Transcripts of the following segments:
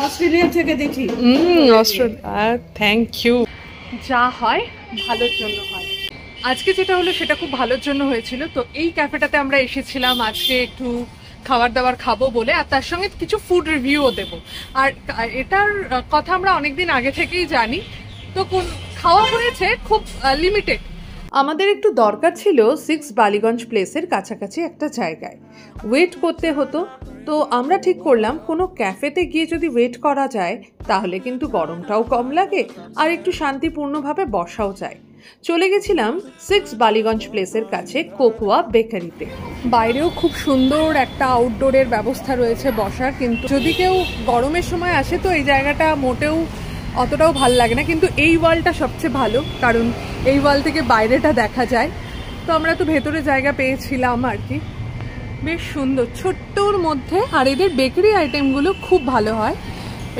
Australia থেকে দেখি। Australia, thank you. যা হয় ভালোর জন্য হয়। আজকে যেটা হলো সেটা খুব ভালোর জন্য হয়েছিল। তো এই ক্যাফেটাতে আমরা এসেছিলাম আজকে একটু খাবার দাবার খাবো বলে, আর তার সঙ্গে কিছু ফুড রিভিউও দেবো। আর এটার কথা আমরা অনেকদিন আগে থেকেই জানি, তো খাওয়া হয়েছে খুব লিমিটেড। আমাদের একটু দরকার ছিল 6 বালিগঞ্জ প্লেসের কাছাকাছি একটা জায়গায়, ওয়েট করতে হতো। তো আমরা ঠিক করলাম কোনো ক্যাফেতে গিয়ে যদি ওয়েট করা যায় তাহলে কিন্তু গরমটাও কম লাগে আর একটু শান্তিপূর্ণভাবে বসাও যায়। চলে গেছিলাম 6 বালিগঞ্জ প্লেসের কাছে কোকোয়া বেকারিতে। বাইরেও খুব সুন্দর একটা আউটডোরের ব্যবস্থা রয়েছে বসার, কিন্তু যদি কেউ গরমের সময় আসে তো এই জায়গাটা মোটেও অতটাও ভাল লাগে না, কিন্তু এই ওয়ালটা সবচেয়ে ভালো, কারণ এই ওয়াল থেকে বাইরেটা দেখা যায়। তো আমরা তো ভেতরে জায়গা পেয়েছিলাম আর কি। বেশ সুন্দর ছোট্টর মধ্যে, আর এদের বেকারি আইটেমগুলো খুব ভালো হয়,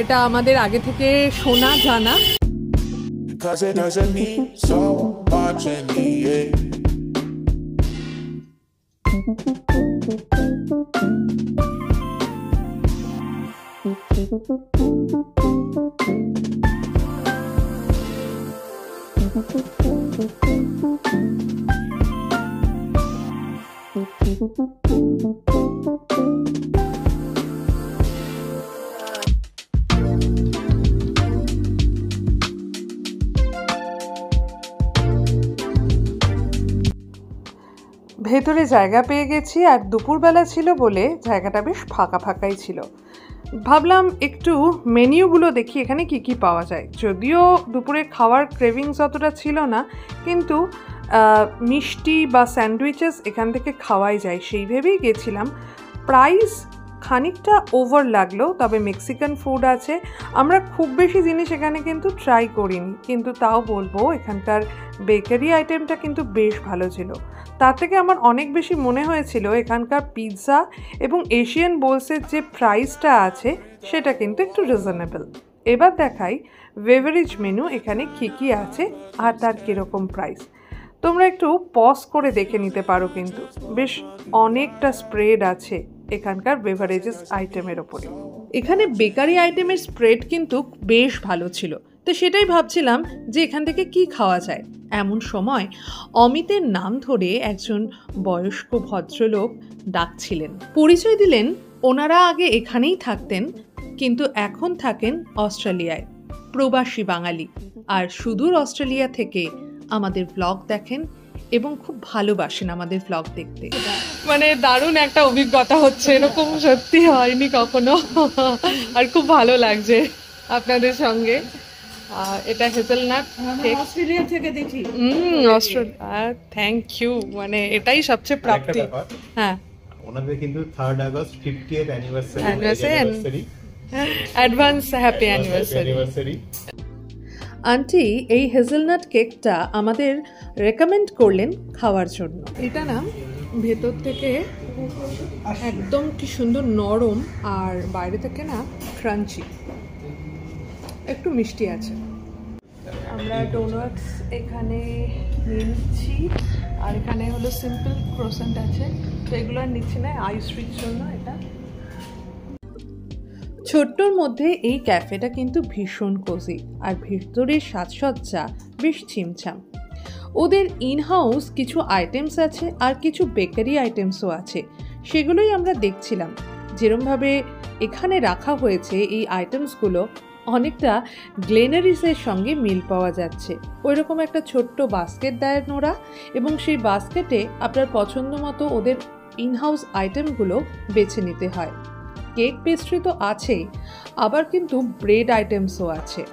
এটা আমাদের আগে থেকে শোনা জানা। ভেতরে জায়গা পেয়ে গেছি, আর দুপুরবেলা ছিল বলে জায়গাটা বেশ ফাঁকা ফাঁকাই ছিল। ভাবলাম একটু মেনিউগুলো দেখি এখানে কি কি পাওয়া যায়। যদিও দুপুরে খাওয়ার ক্রেভিংস অতটা ছিল না, কিন্তু মিষ্টি বা স্যান্ডউইচেস এখান থেকে খাওয়াই যায় সেই ভেবেই গেছিলাম। প্রাইস খানিকটা ওভার লাগলো, তবে মেক্সিকান ফুড আছে। আমরা খুব বেশি জিনিস এখানে কিন্তু ট্রাই করিনি, কিন্তু তাও বলবো এখানকার বেকারি আইটেমটা কিন্তু বেশ ভালো ছিল। তার থেকে আমার অনেক বেশি মনে হয়েছিল এখানকার পিৎজা এবং এশিয়ান বোলসের যে প্রাইসটা আছে সেটা কিন্তু একটু রিজনেবল। এবার দেখাই বেভারেজ মেনু এখানে কী কী আছে আর তার কীরকম প্রাইস। তোমরা একটু পজ করে দেখে নিতে পারো, কিন্তু বেশ অনেকটা স্প্রেড আছে এখানকার বেভারেজেস আইটেমের ওপরে। এখানে বেকারি আইটেমের স্প্রেড কিন্তু বেশ ভালো ছিল, তো সেটাই ভাবছিলাম যে এখান থেকে কি খাওয়া যায়। এমন সময় অমিতের নাম ধরে একজন বয়স্ক ভদ্রলোক ডাকছিলেন। পরিচয় দিলেন ওনারা আগে এখানেই থাকতেন, কিন্তু এখন থাকেন অস্ট্রেলিয়ায়, প্রবাসী বাঙালি, আর সুদূর অস্ট্রেলিয়া থেকে আমাদের ব্লগ দেখেন এবং খুব ভালোবাসেন আমাদের ব্লগ দেখতে। মানে দারুণ একটা অভিজ্ঞতা হচ্ছে, এরকম সত্যি হয়নি কখনো, আর খুব ভালো লাগছে আপনাদের সঙ্গে। এটা হেজেলনাট কেক, অস্ট্রেলিয়া থেকে দেখি। Australia, thank you. মানে এটাই সবচেয়ে প্রাপ্তি। হ্যাঁ, ওনাদের কিন্তু 3rd August 50th anniversary, advance happy anniversary. Aunty এই হেজেলনাট কেকটা আমাদের রেকমেন্ড করলেন খাওয়ার জন্য। এটা না ভেতর থেকে একদম কি সুন্দর নরম, আর বাইরে থেকে না ক্রাঞ্চি, একটু মিষ্টি আছে। আমরা ডোনাটস এখানে নিচ্ছি, আর এখানে হলো সিম্পল ক্রোসেন্ট আছে, তো এগুলো আর নিচ্ছি না আইস রিচ জন্য। এটা ছোট্টর মধ্যে এই ক্যাফেটা কিন্তু ভীষণ কোজি, আর ভেতরের সাজসজ্জা বেশ ছিমছাম। ওদের ইনহাউস কিছু আইটেমস আছে আর কিছু বেকারি আইটেমসও আছে, সেগুলোই আমরা দেখছিলাম। যেরমভাবে এখানে রাখা হয়েছে এই আইটেমসগুলো অনেকটা গ্লেনারিসের সঙ্গে মিল পাওয়া যাচ্ছে। ওই রকম একটা ছোট্ট বাস্কেট দেয় ওরা, এবং সেই বাস্কেটে আপনার পছন্দ মতো ওদের ইনহাউস আইটেমগুলো বেছে নিতে হয়। কেক পেস্ট্রি তো আছেই, আবার কিন্তু ব্রেড আইটেমসও আছে।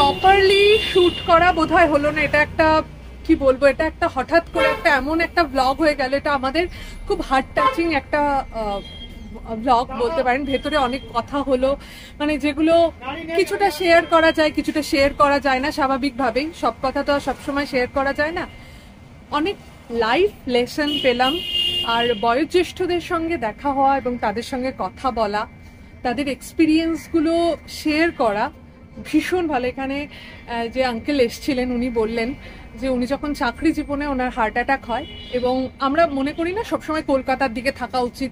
প্রপারলি শুট করা বোধহয় হলো না। এটা একটা কি বলবো, এটা একটা হঠাৎ করে একটা এমন একটা ব্লগ হয়ে গেল। এটা আমাদের খুব হার্ট টাচিং একটা ব্লগ বলতে পারেন। ভেতরে অনেক কথা হলো, মানে যেগুলো কিছুটা শেয়ার করা যায়, কিছুটা শেয়ার করা যায় না। স্বাভাবিকভাবেই সব কথা তো সবসময় শেয়ার করা যায় না। অনেক লাইফ লেসন পেলাম, আর বয়োজ্যেষ্ঠদের সঙ্গে দেখা হওয়া এবং তাদের সঙ্গে কথা বলা, তাদের এক্সপিরিয়েন্সগুলো শেয়ার করা ভীষণ ভালো। এখানে যে আঙ্কেল এসছিলেন উনি বললেন যে উনি যখন চাকরি জীবনে ওনার হার্ট অ্যাটাক হয়, এবং আমরা মনে করি না সবসময় কলকাতার দিকে থাকা উচিত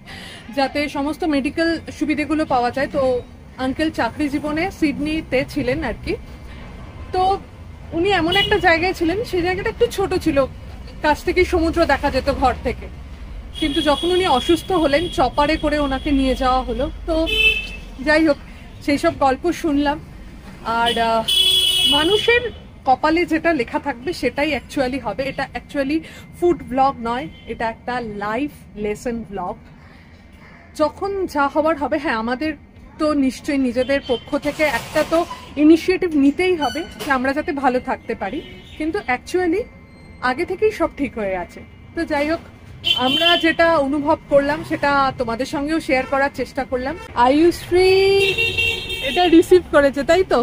যাতে সমস্ত মেডিকেল সুবিধেগুলো পাওয়া যায়। তো আঙ্কেল চাকরি জীবনে সিডনিতে ছিলেন আর কি। তো উনি এমন একটা জায়গায় ছিলেন, সেই জায়গাটা একটু ছোট ছিল, কাছ থেকে সমুদ্র দেখা যেত ঘর থেকে। কিন্তু যখন উনি অসুস্থ হলেন, চপারে করে ওনাকে নিয়ে যাওয়া হলো। তো যাই হোক, সেই সব গল্প শুনলাম। আর মানুষের কপালে যেটা লেখা থাকবে সেটাই অ্যাকচুয়ালি হবে। এটা অ্যাকচুয়ালি ফুড ব্লগ নয়, এটা একটা লাইফ লেসন ব্লগ। যখন যা হবার হবে, হ্যাঁ আমাদের তো নিশ্চয়ই নিজেদের পক্ষ থেকে একটা তো ইনিশিয়েটিভ নিতেই হবে যে আমরা যাতে ভালো থাকতে পারি, কিন্তু অ্যাকচুয়ালি আগে থেকেই সব ঠিক হয়ে আছে। তো যাই হোক, আমরা যেটা অনুভব করলাম সেটা তোমাদের সঙ্গেও শেয়ার করার চেষ্টা করলাম। আয়ুশ্রী এটা রিসিভ করেছে, তাই তো?